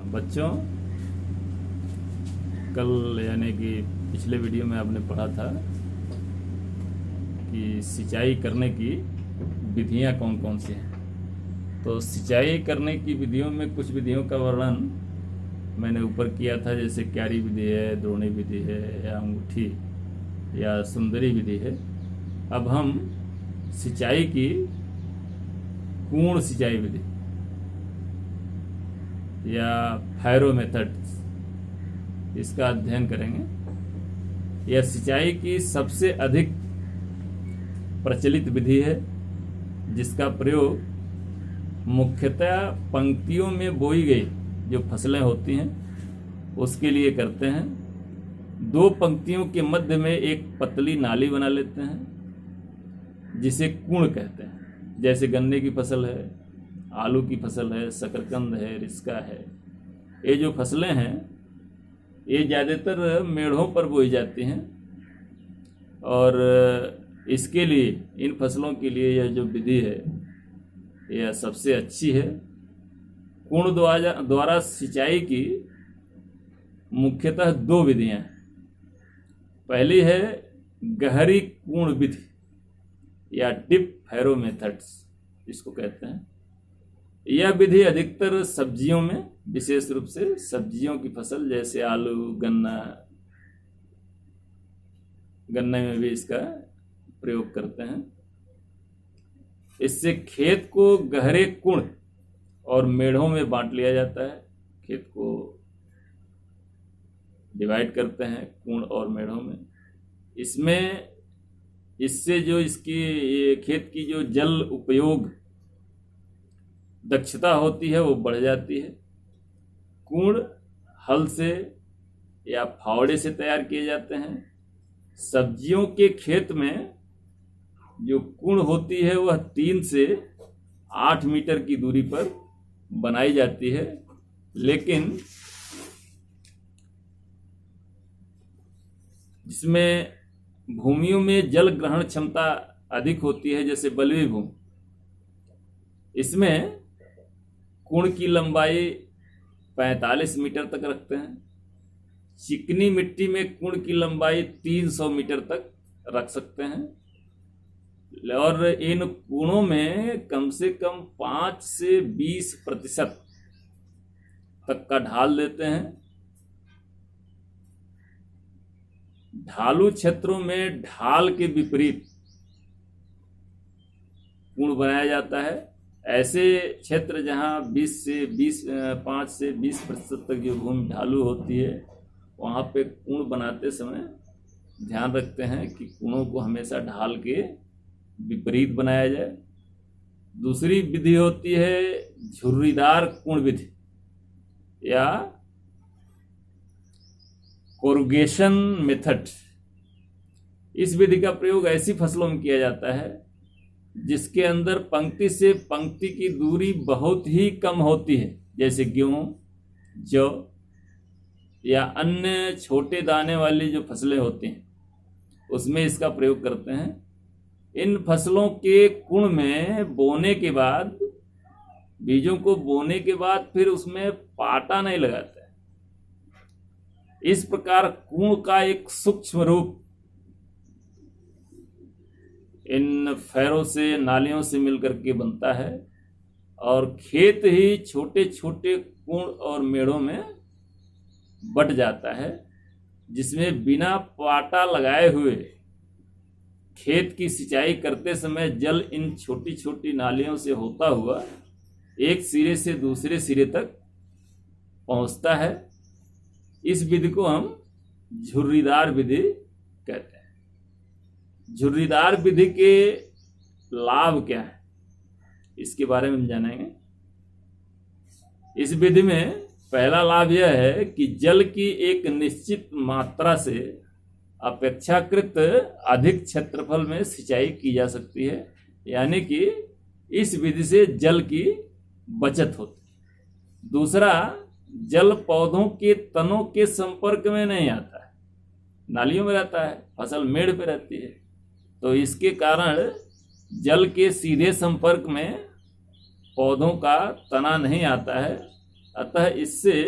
बच्चों, कल यानी कि पिछले वीडियो में आपने पढ़ा था कि सिंचाई करने की विधियां कौन कौन सी हैं। तो सिंचाई करने की विधियों में कुछ विधियों का वर्णन मैंने ऊपर किया था, जैसे क्यारी विधि है, द्रोणी विधि है, या अंगूठी या सुंदरी विधि है। अब हम सिंचाई की पूर्ण सिंचाई विधि या फैरो मेथड इसका अध्ययन करेंगे। यह सिंचाई की सबसे अधिक प्रचलित विधि है, जिसका प्रयोग मुख्यतः पंक्तियों में बोई गई जो फसलें होती हैं उसके लिए करते हैं। दो पंक्तियों के मध्य में एक पतली नाली बना लेते हैं जिसे कुण कहते हैं। जैसे गन्ने की फसल है, आलू की फसल है, शकरकंद है, रिस्का है। ये जो फसलें हैं ये ज़्यादातर मेढ़ों पर बोई जाती हैं, और इसके लिए, इन फसलों के लिए यह जो विधि है यह सबसे अच्छी है। कुण द्वारा सिंचाई की मुख्यतः दो विधियां हैं। पहली है गहरी कुण विधि या डिप फैरो मेथड्स इसको कहते हैं। यह विधि अधिकतर सब्जियों में, विशेष रूप से सब्जियों की फसल जैसे आलू, गन्ने में भी इसका प्रयोग करते हैं। इससे खेत को गहरे कुण और मेढ़ों में बांट लिया जाता है। खेत को डिवाइड करते हैं कुण और मेढ़ों में। इससे जो ये खेत की जो जल उपयोग दक्षता होती है वो बढ़ जाती है। कुण हल से या फावड़े से तैयार किए जाते हैं। सब्जियों के खेत में जो कुण होती है वह 3 से 8 मीटर की दूरी पर बनाई जाती है, लेकिन जिसमें भूमियों में जल ग्रहण क्षमता अधिक होती है, जैसे बलुई भूमि, इसमें कुण की लंबाई 45 मीटर तक रखते हैं। चिकनी मिट्टी में कुण की लंबाई 300 मीटर तक रख सकते हैं, और इन कुणों में कम से कम 5 से 20% तक का ढाल देते हैं। ढालू क्षेत्रों में ढाल के विपरीत कुण बनाया जाता है। ऐसे क्षेत्र जहां 5 से 20% तक जो भूमि ढालू होती है, वहां पे कुण बनाते समय ध्यान रखते हैं कि कुणों को हमेशा ढाल के विपरीत बनाया जाए। दूसरी विधि होती है झुर्रीदार कुण विधि या कोरुगेशन मेथड। इस विधि का प्रयोग ऐसी फसलों में किया जाता है जिसके अंदर पंक्ति से पंक्ति की दूरी बहुत ही कम होती है, जैसे गेहूं, जौ या अन्य छोटे दाने वाली जो फसलें होती हैं उसमें इसका प्रयोग करते हैं। इन फसलों के कुण में बोने के बाद, बीजों को बोने के बाद फिर उसमें पाटा नहीं लगाते हैं। इस प्रकार कुण का एक सूक्ष्म रूप इन फैरों से, नालियों से मिलकर के बनता है, और खेत ही छोटे छोटे कुण और मेढ़ों में बट जाता है, जिसमें बिना पाटा लगाए हुए खेत की सिंचाई करते समय जल इन छोटी छोटी नालियों से होता हुआ एक सिरे से दूसरे सिरे तक पहुंचता है। इस विधि को हम झुर्रीदार विधि कहते हैं। झुर्रीदार विधि के लाभ क्या है, इसके बारे में हम जानेंगे। इस विधि में पहला लाभ यह है कि जल की एक निश्चित मात्रा से अपेक्षाकृत अधिक क्षेत्रफल में सिंचाई की जा सकती है, यानी कि इस विधि से जल की बचत होती है। दूसरा, जल पौधों के तनों के संपर्क में नहीं आता है, नालियों में रहता है, फसल मेड़ पे रहती है, तो इसके कारण जल के सीधे संपर्क में पौधों का तना नहीं आता है, अतः इससे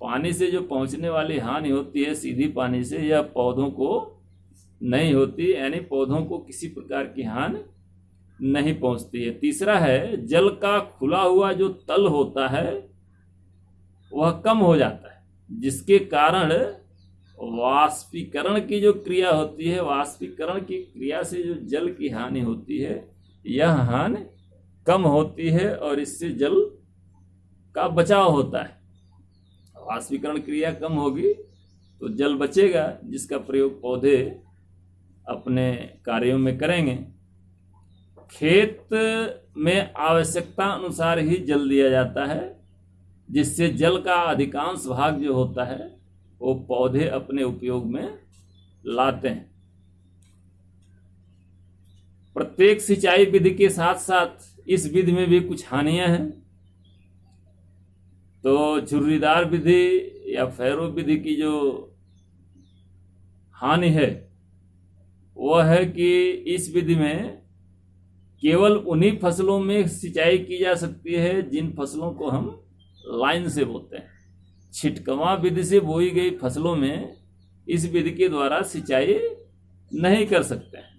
पानी से जो पहुंचने वाली हानि होती है सीधी पानी से, यह पौधों को नहीं होती, यानी पौधों को किसी प्रकार की हानि नहीं पहुंचती है। तीसरा है, जल का खुला हुआ जो तल होता है वह कम हो जाता है, जिसके कारण वाष्पीकरण की जो क्रिया होती है, वाष्पीकरण की क्रिया से जो जल की हानि होती है, यह हानि कम होती है और इससे जल का बचाव होता है। वाष्पीकरण क्रिया कम होगी तो जल बचेगा, जिसका प्रयोग पौधे अपने कार्यों में करेंगे। खेत में आवश्यकता अनुसार ही जल दिया जाता है, जिससे जल का अधिकांश भाग जो होता है वो पौधे अपने उपयोग में लाते हैं। प्रत्येक सिंचाई विधि के साथ साथ इस विधि में भी कुछ हानियां हैं। तो झुर्रीदार विधि या फैरो विधि की जो हानि है वह है कि इस विधि में केवल उन्हीं फसलों में सिंचाई की जा सकती है जिन फसलों को हम लाइन से बोते हैं। छिटकवा विधि से बोई गई फसलों में इस विधि के द्वारा सिंचाई नहीं कर सकते हैं।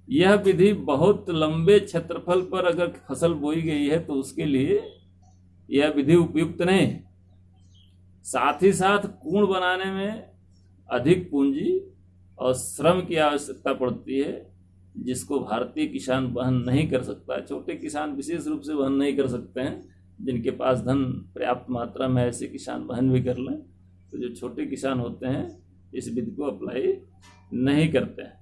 यह विधि बहुत लंबे क्षेत्रफल पर अगर फसल बोई गई है तो उसके लिए यह विधि उपयुक्त नहीं है। साथ ही साथ कूण बनाने में अधिक पूंजी और श्रम की आवश्यकता पड़ती है, जिसको भारतीय किसान वहन नहीं कर सकता। छोटे किसान विशेष रूप से वहन नहीं कर सकते हैं। जिनके पास धन पर्याप्त मात्रा में ऐसे किसान वहन भी कर लें, तो जो छोटे किसान होते हैं इस विधि को अप्लाई नहीं करते हैं।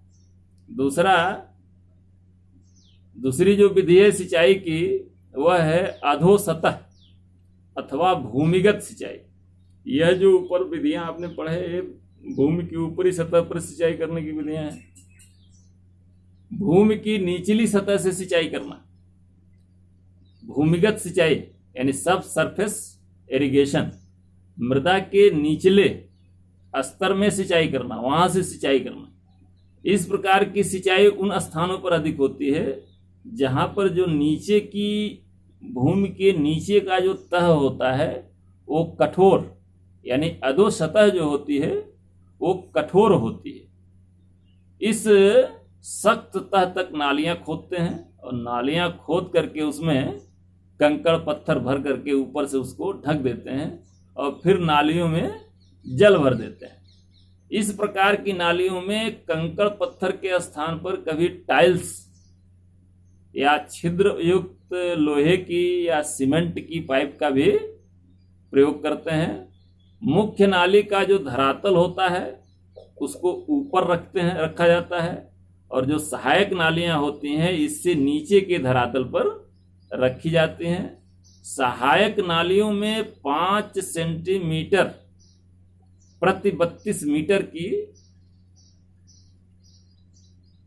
दूसरी जो विधि है सिंचाई की वह है अधोसतह अथवा भूमिगत सिंचाई। यह जो ऊपर विधियां आपने पढ़े, भूमि की ऊपरी सतह पर सिंचाई करने की विधियां हैं। भूमि की निचली सतह से सिंचाई करना भूमिगत सिंचाई, यानी सब सरफेस इरिगेशन। मृदा के निचले स्तर में सिंचाई करना, वहां से सिंचाई करना। इस प्रकार की सिंचाई उन स्थानों पर अधिक होती है जहां पर जो नीचे की भूमि के नीचे का जो तह होता है वो कठोर, यानी अधो सतह जो होती है वो कठोर होती है। इस सख्त तह तक नालियां खोदते हैं और नालियां खोद करके उसमें कंकड़ पत्थर भर करके ऊपर से उसको ढक देते हैं और फिर नालियों में जल भर देते हैं। इस प्रकार की नालियों में कंकड़ पत्थर के स्थान पर कभी टाइल्स या छिद्र युक्त लोहे की या सीमेंट की पाइप का भी प्रयोग करते हैं। मुख्य नाली का जो धरातल होता है उसको ऊपर रखा जाता है और जो सहायक नालियां होती हैं इससे नीचे के धरातल पर रखी जाती हैं। सहायक नालियों में 5 सेंटीमीटर प्रति 32 मीटर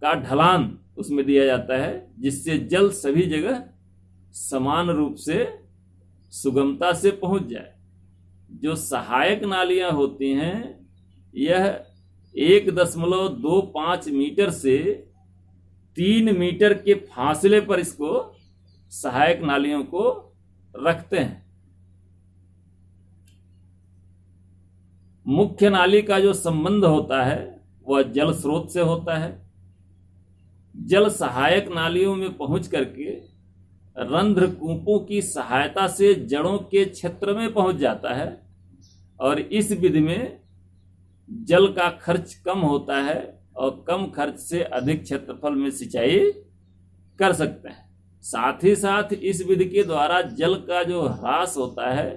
का ढलान उसमें दिया जाता है, जिससे जल सभी जगह समान रूप से सुगमता से पहुंच जाए। जो सहायक नालियां होती हैं यह 1.25 मीटर से 3 मीटर के फासले पर इसको सहायक नालियों को रखते हैं। मुख्य नाली का जो संबंध होता है वह जल स्रोत से होता है। जल सहायक नालियों में पहुंच करके रंध्र कूपों की सहायता से जड़ों के क्षेत्र में पहुंच जाता है और इस विधि में जल का खर्च कम होता है और कम खर्च से अधिक क्षेत्रफल में सिंचाई कर सकते हैं। साथ ही साथ इस विधि के द्वारा जल का जो ह्रास होता है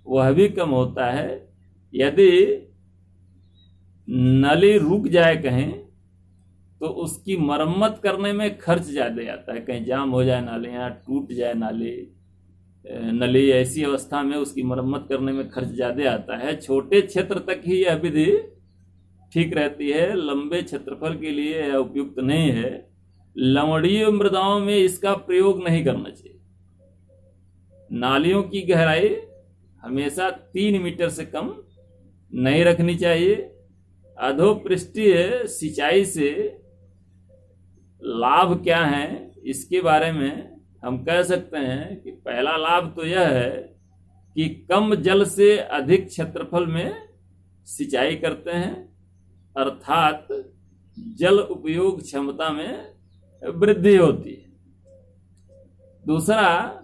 वह भी कम होता है। यदि नली रुक जाए कहीं तो उसकी मरम्मत करने में खर्च ज़्यादा आता है। कहीं जाम हो जाए नालियाँ, टूट जाए नली, ऐसी अवस्था में उसकी मरम्मत करने में खर्च ज़्यादा आता है। छोटे क्षेत्र तक ही यह विधि ठीक रहती है, लंबे क्षेत्रफल के लिए यह उपयुक्त नहीं है। लवणीय मृदाओं में इसका प्रयोग नहीं करना चाहिए। नालियों की गहराई हमेशा 3 मीटर से कम नहीं रखनी चाहिए। अधोपृष्ठीय सिंचाई से लाभ क्या है, इसके बारे में हम कह सकते हैं कि पहला लाभ तो यह है कि कम जल से अधिक क्षेत्रफल में सिंचाई करते हैं, अर्थात जल उपयोग क्षमता में वृद्धि होती है। दूसरा,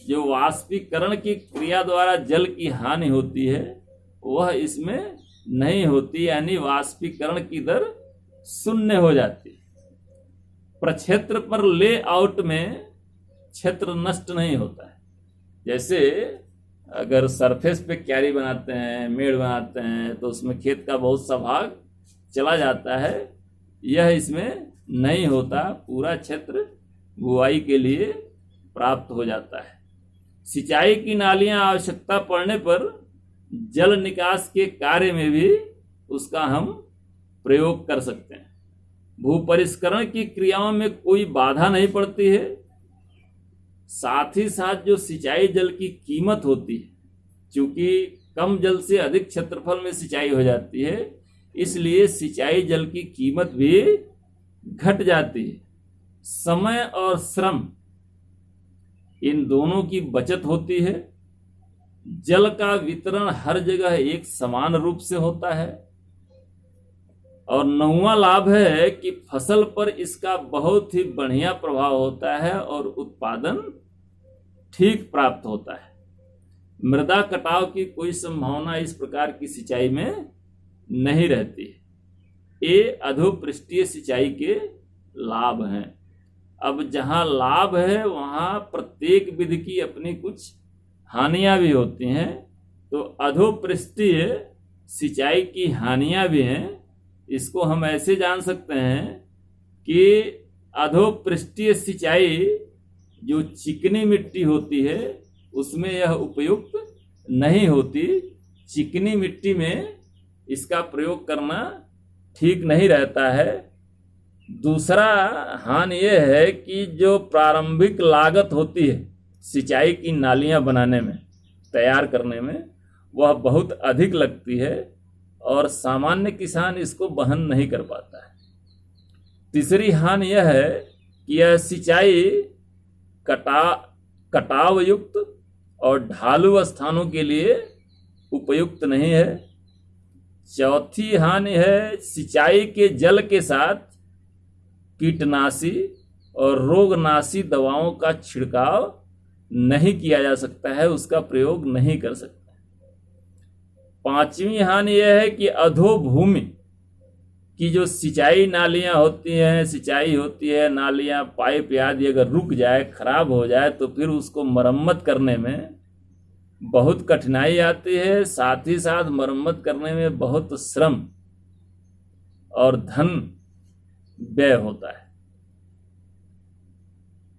जो वाष्पीकरण की क्रिया द्वारा जल की हानि होती है वह इसमें नहीं होती, यानी वाष्पीकरण की दर शून्य हो जाती है। प्रक्षेत्र पर लेआउट में क्षेत्र नष्ट नहीं होता है। जैसे अगर सरफेस पे क्यारी बनाते हैं, मेड़ बनाते हैं, तो उसमें खेत का बहुत सा भाग चला जाता है, यह इसमें नहीं होता, पूरा क्षेत्र बुआई के लिए प्राप्त हो जाता है। सिंचाई की नालियां आवश्यकता पड़ने पर जल निकास के कार्य में भी उसका हम प्रयोग कर सकते हैं। भूपरिष्करण की क्रियाओं में कोई बाधा नहीं पड़ती है। साथ ही साथ जो सिंचाई जल की कीमत होती है, क्योंकि कम जल से अधिक क्षेत्रफल में सिंचाई हो जाती है, इसलिए सिंचाई जल की कीमत भी घट जाती है। समय और श्रम इन दोनों की बचत होती है। जल का वितरण हर जगह एक समान रूप से होता है। और 9वां लाभ है कि फसल पर इसका बहुत ही बढ़िया प्रभाव होता है और उत्पादन ठीक प्राप्त होता है। मृदा कटाव की कोई संभावना इस प्रकार की सिंचाई में नहीं रहती है। ये अधोपृष्ठीय सिंचाई के लाभ हैं। अब जहां लाभ है वहां प्रत्येक विधि की अपनी कुछ हानियां भी होती हैं। तो अधोपृष्ठीय सिंचाई की हानियां भी हैं। इसको हम ऐसे जान सकते हैं कि अधोपृष्ठीय सिंचाई जो चिकनी मिट्टी होती है उसमें यह उपयुक्त नहीं होती। चिकनी मिट्टी में इसका प्रयोग करना ठीक नहीं रहता है। दूसरा हानि यह है कि जो प्रारंभिक लागत होती है सिंचाई की नालियां बनाने में, तैयार करने में, वह बहुत अधिक लगती है और सामान्य किसान इसको वहन नहीं कर पाता है। तीसरी हानि यह है कि यह सिंचाई कटाव युक्त और ढालू स्थानों के लिए उपयुक्त नहीं है। चौथी हानि है सिंचाई के जल के साथ कीटनाशी और रोगनाशी दवाओं का छिड़काव नहीं किया जा सकता है, उसका प्रयोग नहीं कर सकते। पांचवी हानि यह है कि अधोभूमि की जो सिंचाई नालियां होती हैं, सिंचाई होती है, नालियां, पाइप आदि अगर रुक जाए, खराब हो जाए, तो फिर उसको मरम्मत करने में बहुत कठिनाई आती है। साथ ही साथ मरम्मत करने में बहुत श्रम और धन व्यय होता है।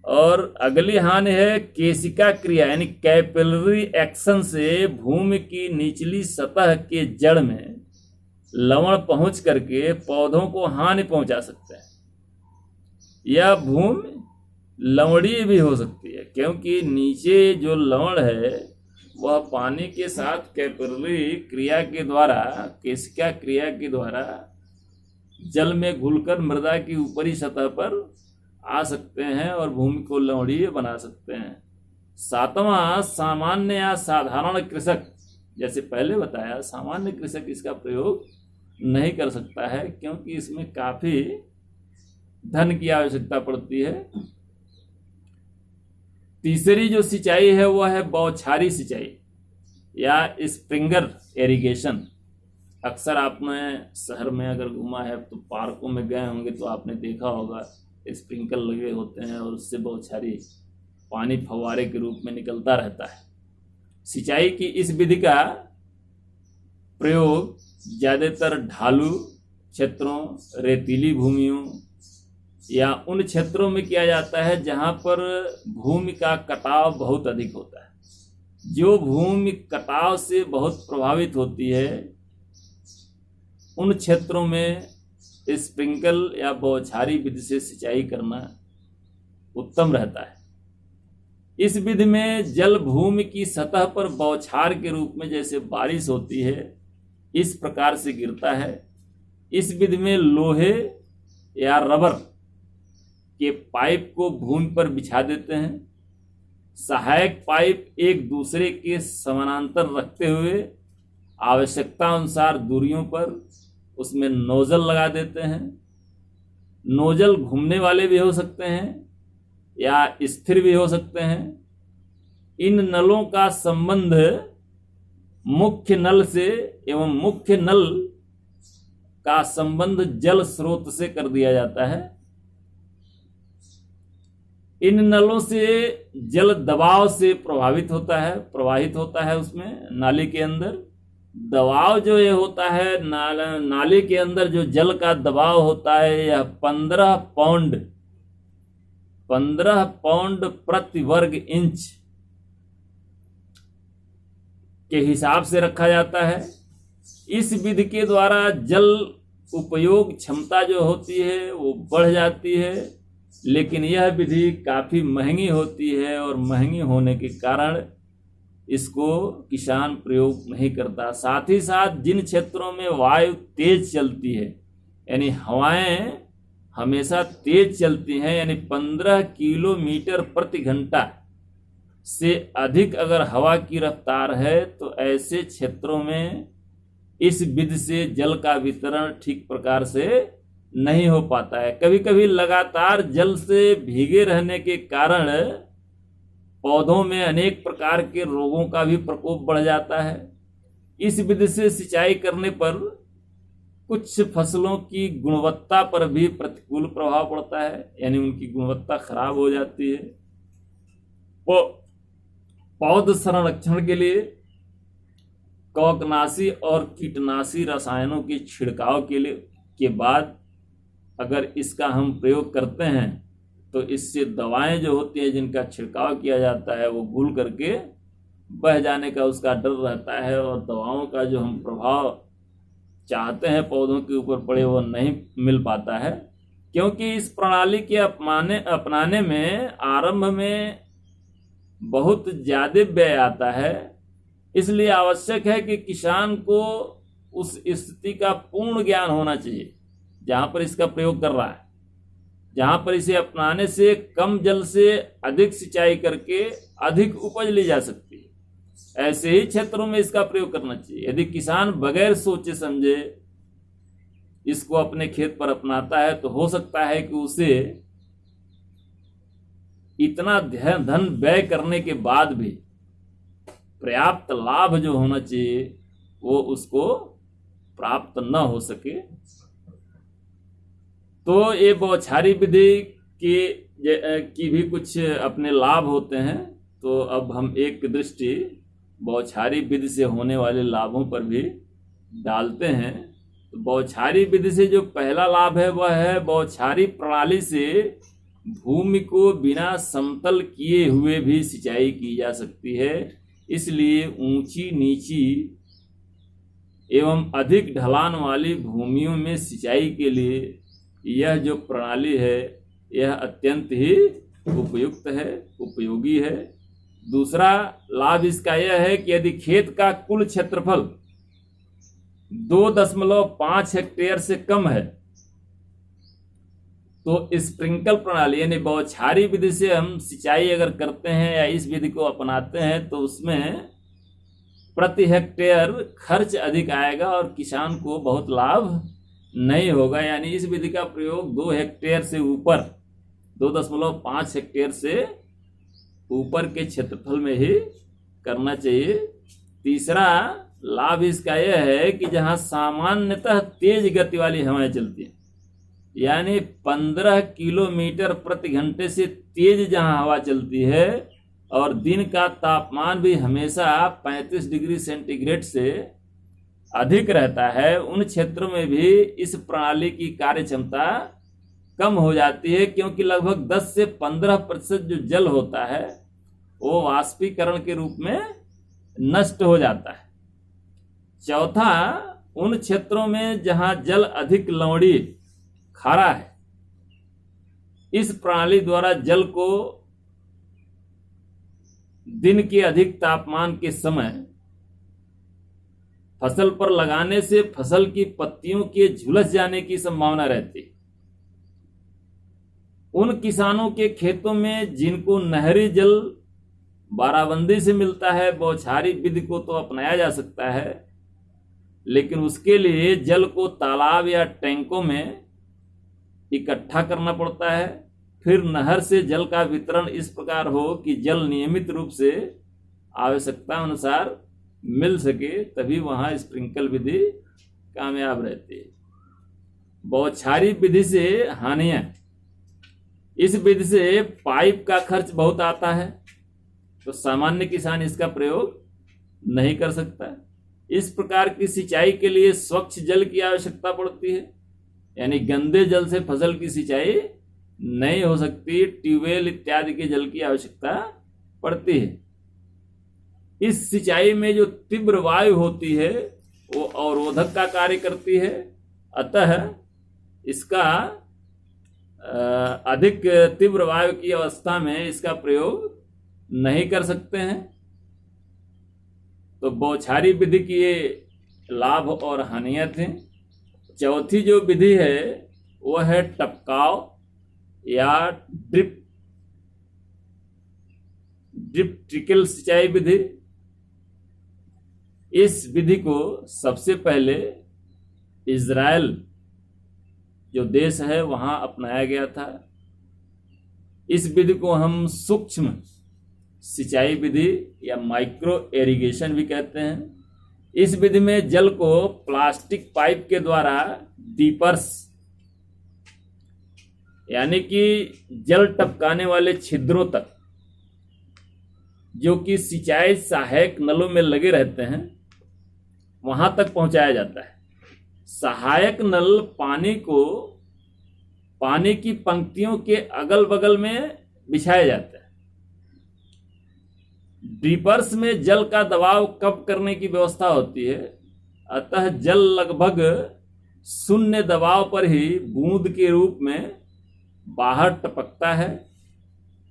और अगली हानि है केशिका क्रिया, यानी कैपिलरी एक्शन से भूमि की निचली सतह के जड़ में लवण पहुंच करके पौधों को हानि पहुंचा सकते हैं। यह भूमि लवणीय भी हो सकती है, क्योंकि नीचे जो लवण है वह पानी के साथ कैपिलरी क्रिया के द्वारा, केशिका क्रिया के द्वारा जल में घुलकर मृदा की ऊपरी सतह पर आ सकते हैं और भूमि को लवणीय बना सकते हैं। सातवां, सामान्य या साधारण कृषक, जैसे पहले बताया, सामान्य कृषक इसका प्रयोग नहीं कर सकता है, क्योंकि इसमें काफी धन की आवश्यकता पड़ती है। तीसरी जो सिंचाई है वह है बौछारी सिंचाई या स्प्रिंगर इरिगेशन। अक्सर आपने शहर में अगर घूमा है तो पार्कों में गए होंगे तो आपने देखा होगा स्प्रिंकल लगे होते हैं और उससे बौछारी पानी फव्वारे के रूप में निकलता रहता है। सिंचाई की इस विधि का प्रयोग ज्यादातर ढालू क्षेत्रों, रेतीली भूमियों या उन क्षेत्रों में किया जाता है जहां पर भूमि का कटाव बहुत अधिक होता है। जो भूमि कटाव से बहुत प्रभावित होती है उन क्षेत्रों में स्प्रिंकल या बौछारी विधि से सिंचाई करना उत्तम रहता है। इस विधि में जल भूमि की सतह पर बौछार के रूप में, जैसे बारिश होती है, इस प्रकार से गिरता है। इस विधि में लोहे या रबर के पाइप को भूमि पर बिछा देते हैं सहायक पाइप एक दूसरे के समानांतर रखते हुए आवश्यकता अनुसार दूरियों पर उसमें नोजल लगा देते हैं। नोजल घूमने वाले भी हो सकते हैं या स्थिर भी हो सकते हैं। इन नलों का संबंध मुख्य नल से एवं मुख्य नल का संबंध जल स्रोत से कर दिया जाता है। इन नलों से जल दबाव से प्रवाहित होता है उसमें नाली के अंदर। दबाव जो ये होता है नाली के अंदर जो जल का दबाव होता है यह 15 पाउंड प्रति वर्ग इंच के हिसाब से रखा जाता है। इस विधि के द्वारा जल उपयोग क्षमता जो होती है वो बढ़ जाती है, लेकिन यह विधि काफ़ी महंगी होती है और महंगी होने के कारण इसको किसान प्रयोग नहीं करता। साथ ही साथ जिन क्षेत्रों में वायु तेज चलती है, यानी हवाएं हमेशा तेज चलती हैं, यानी 15 किलोमीटर प्रति घंटा से अधिक अगर हवा की रफ्तार है, तो ऐसे क्षेत्रों में इस विधि से जल का वितरण ठीक प्रकार से नहीं हो पाता है। कभी कभी लगातार जल से भीगे रहने के कारण पौधों में अनेक प्रकार के रोगों का भी प्रकोप बढ़ जाता है। इस विधि से सिंचाई करने पर कुछ फसलों की गुणवत्ता पर भी प्रतिकूल प्रभाव पड़ता है, यानी उनकी गुणवत्ता खराब हो जाती है। पौध संरक्षण के लिए कवकनाशी और कीटनाशी रसायनों के छिड़काव के बाद अगर इसका हम प्रयोग करते हैं तो इससे दवाएं जो होती हैं जिनका छिड़काव किया जाता है वो घुल करके बह जाने का उसका डर रहता है, और दवाओं का जो हम प्रभाव चाहते हैं पौधों के ऊपर पड़े वो नहीं मिल पाता है, क्योंकि इस प्रणाली के अपनाने में आरंभ में बहुत ज़्यादा व्यय आता है। इसलिए आवश्यक है कि किसान को उस स्थिति का पूर्ण ज्ञान होना चाहिए जहाँ पर इसका प्रयोग कर रहा है, जहाँ पर इसे अपनाने से कम जल से अधिक सिंचाई करके अधिक उपज ली जा सकती है। ऐसे ही क्षेत्रों में इसका प्रयोग करना चाहिए। यदि किसान बगैर सोचे समझे इसको अपने खेत पर अपनाता है तो हो सकता है कि उसे इतना धन व्यय करने के बाद भी पर्याप्त लाभ जो होना चाहिए वो उसको प्राप्त न हो सके। तो ये बौछारी विधि की भी कुछ अपने लाभ होते हैं। तो अब हम एक दृष्टि बौछारी विधि से होने वाले लाभों पर भी डालते हैं। तो बौछारी विधि से जो पहला लाभ है वह है बौछारी प्रणाली से भूमि को बिना समतल किए हुए भी सिंचाई की जा सकती है। इसलिए ऊंची नीची एवं अधिक ढलान वाली भूमियों में सिंचाई के लिए यह जो प्रणाली है यह अत्यंत ही उपयुक्त है, उपयोगी है। दूसरा लाभ इसका यह है कि यदि खेत का कुल क्षेत्रफल 2.5 हेक्टेयर से कम है तो स्प्रिंकल प्रणाली यानी बौछारी विधि से हम सिंचाई अगर करते हैं या इस विधि को अपनाते हैं तो उसमें प्रति हेक्टेयर खर्च अधिक आएगा और किसान को बहुत लाभ नहीं होगा। यानी इस विधि का प्रयोग 2 हेक्टेयर से ऊपर 2.5 हेक्टेयर से ऊपर के क्षेत्रफल में ही करना चाहिए। तीसरा लाभ इसका यह है कि जहां सामान्यतः तेज गति वाली हवाएं चलती हैं, यानी 15 किलोमीटर प्रति घंटे से तेज जहां हवा चलती है और दिन का तापमान भी हमेशा 35 डिग्री सेंटीग्रेड से अधिक रहता है, उन क्षेत्रों में भी इस प्रणाली की कार्य क्षमता कम हो जाती है, क्योंकि लगभग 10 से 15% जो जल होता है वो वाष्पीकरण के रूप में नष्ट हो जाता है। चौथा, उन क्षेत्रों में जहां जल अधिक लवणीय खारा है, इस प्रणाली द्वारा जल को दिन के अधिक तापमान के समय फसल पर लगाने से फसल की पत्तियों के झुलस जाने की संभावना रहती है। उन किसानों के खेतों में जिनको नहरी जल बाराबंदी से मिलता है, बौछारी विधि को तो अपनाया जा सकता है, लेकिन उसके लिए जल को तालाब या टैंकों में इकट्ठा करना पड़ता है। फिर नहर से जल का वितरण इस प्रकार हो कि जल नियमित रूप से आवश्यकता अनुसार मिल सके, तभी वहां स्प्रिंकल विधि कामयाब रहती है। बौछारी विधि से हानियां, इस विधि से पाइप का खर्च बहुत आता है, तो सामान्य किसान इसका प्रयोग नहीं कर सकता। इस प्रकार की सिंचाई के लिए स्वच्छ जल की आवश्यकता पड़ती है, यानी गंदे जल से फसल की सिंचाई नहीं हो सकती। ट्यूबवेल इत्यादि के जल की आवश्यकता पड़ती है। इस सिंचाई में जो तीव्र वायु होती है वो अवरोधक का कार्य करती है, अतः इसका अधिक तीव्र वायु की अवस्था में इसका प्रयोग नहीं कर सकते हैं। तो बौछारी विधि की ये लाभ और हानियां थी। चौथी जो विधि है वो है टपकाव या ड्रिप ट्रिकल सिंचाई विधि। इस विधि को सबसे पहले इजराइल जो देश है वहां अपनाया गया था। इस विधि को हम सूक्ष्म सिंचाई विधि या माइक्रो इरिगेशन भी कहते हैं। इस विधि में जल को प्लास्टिक पाइप के द्वारा डीपर्स, यानी कि जल टपकाने वाले छिद्रों तक, जो कि सिंचाई सहायक नलों में लगे रहते हैं, वहां तक पहुंचाया जाता है। सहायक नल पानी की पंक्तियों के अगल बगल में बिछाए जाते हैं। ड्रिपर्स में जल का दबाव कम करने की व्यवस्था होती है, अतः जल लगभग शून्य दबाव पर ही बूंद के रूप में बाहर टपकता है।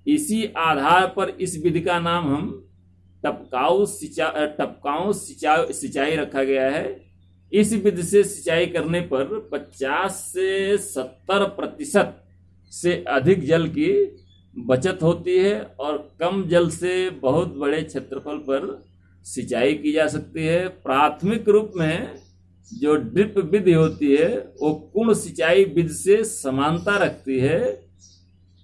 इसी आधार पर इस विधि का नाम हम टपकाऊ सिंचाई रखा गया है। इस विधि से सिंचाई करने पर 50 से 70% से अधिक जल की बचत होती है और कम जल से बहुत बड़े क्षेत्रफल पर सिंचाई की जा सकती है। प्राथमिक रूप में जो ड्रिप विधि होती है वो कुंड सिंचाई विधि से समानता रखती है,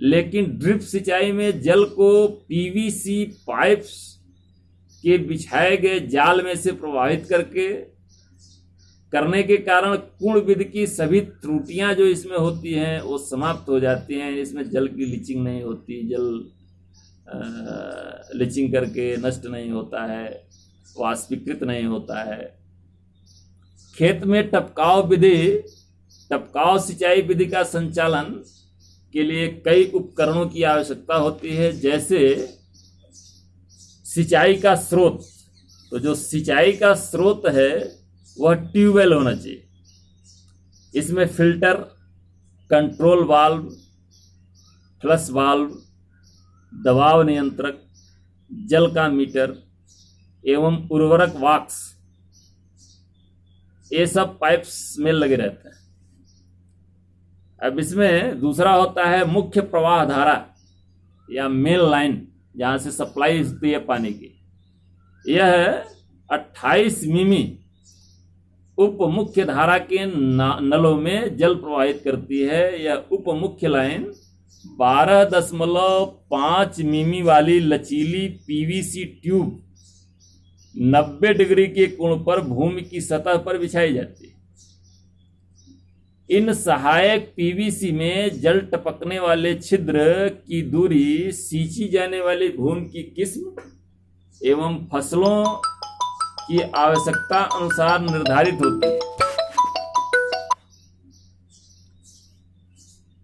लेकिन ड्रिप सिंचाई में जल को पीवीसी पाइप्स के बिछाए गए जाल में से प्रवाहित करने के कारण कुंड विधि की सभी त्रुटियां जो इसमें होती हैं वो समाप्त हो जाती हैं। इसमें जल की लीचिंग नहीं होती, जल लीचिंग करके नष्ट नहीं होता है, वाष्पीकृत नहीं होता है। खेत में टपकाव सिंचाई विधि का संचालन के लिए कई उपकरणों की आवश्यकता होती है, जैसे सिंचाई का स्रोत। तो जो सिंचाई का स्रोत है वह ट्यूबवेल होना चाहिए। इसमें filter, control valve, flush valve, दबाव नियंत्रक, जल का मीटर एवं उर्वरक वाक्स, ये सब पाइप्स में लगे रहते हैं। अब इसमें दूसरा होता है मुख्य प्रवाह धारा या मेन लाइन, जहां से सप्लाई होती है पानी की। यह 28 मिमी उप मुख्य धारा के नलों में जल प्रवाहित करती है। यह उप मुख्य लाइन 12.5 मिमी वाली लचीली पीवीसी ट्यूब 90 डिग्री के कोण पर भूमि की सतह पर बिछाई जाती है। इन सहायक पीवीसी में जल टपकने वाले छिद्र की दूरी सींची जाने वाली भूमि की किस्म एवं फसलों की आवश्यकता अनुसार निर्धारित होती है।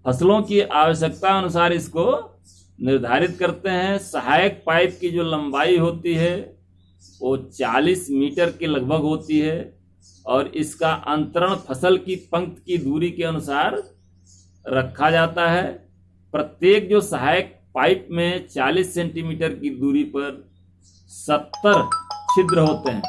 फसलों की आवश्यकता अनुसार इसको निर्धारित करते हैं। सहायक पाइप की जो लंबाई होती है वो 40 मीटर के लगभग होती है और इसका अंतरण फसल की पंक्ति की दूरी के अनुसार रखा जाता है। प्रत्येक जो सहायक पाइप में 40 सेंटीमीटर की दूरी पर 70 छिद्र होते हैं।